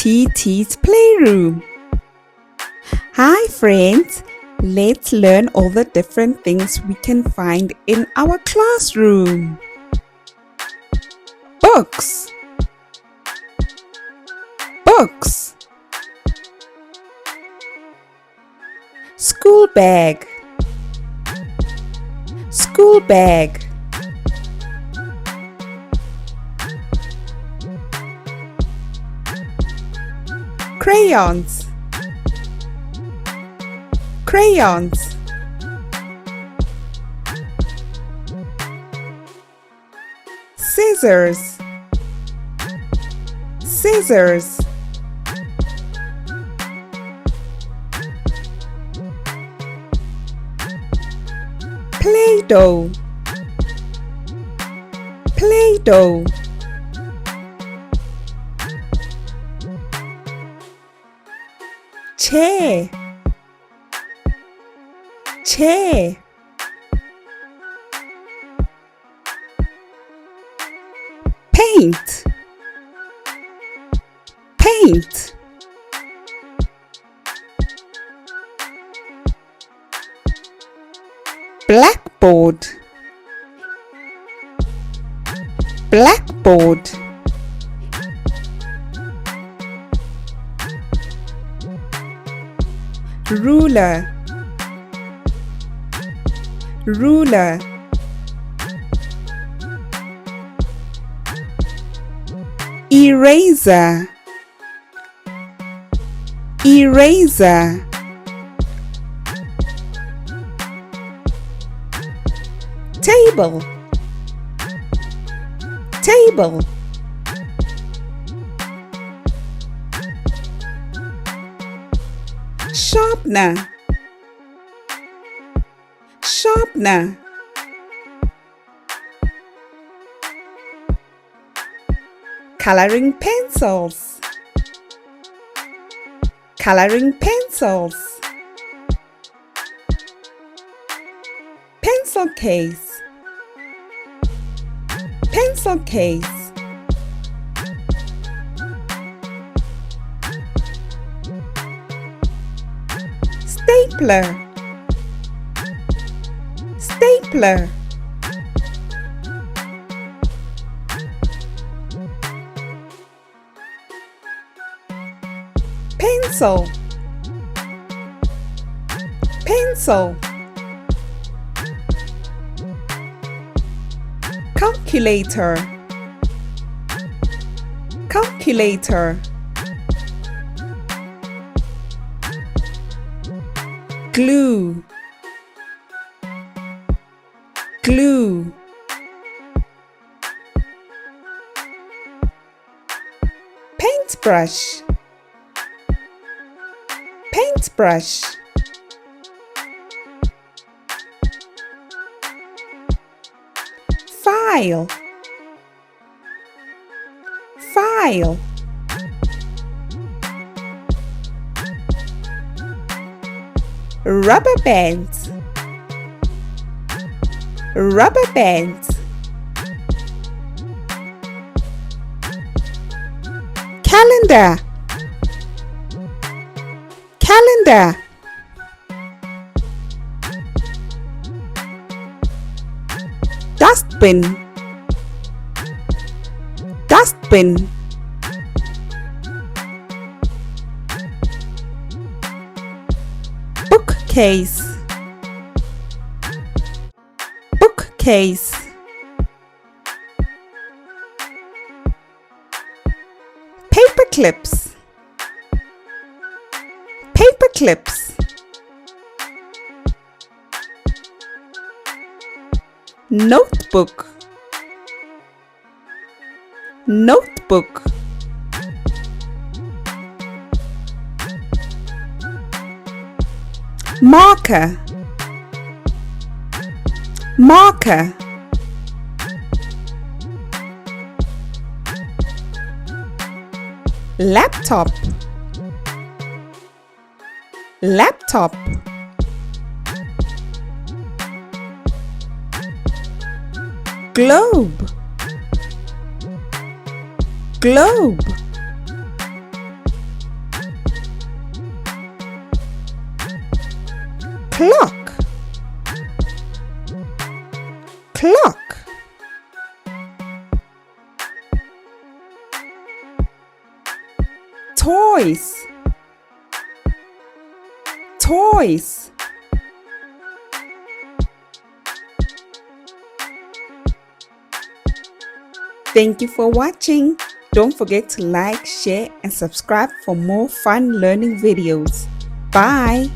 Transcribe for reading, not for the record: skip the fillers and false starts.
TT's Playroom. Hi friends, let's learn all the different things we can find in our classroom. Books, books. School bag, school bag. Crayons, crayons. Scissors, scissors. Play-Doh, Play-Doh. Chair, chair. Paint, paint. Blackboard, blackboard. Ruler, ruler. Eraser, eraser. Table, table. Sharpener, sharpener. Coloring pencils, coloring pencils. Pencil case, pencil case. Stapler, stapler. Pencil, pencil. Calculator, calculator. Glue, glue. Paintbrush, paintbrush. File, file. Rubber bands, rubber bands. Calendar, calendar. Dustbin, dustbin. Bookcase, bookcase. Paper clips, paper clips. Notebook, notebook. Marker, marker. Laptop, laptop. Globe, globe. clock, clock. Toys, toys. Thank you for watching. Don't forget to like, share, and subscribe for more fun learning videos. Bye.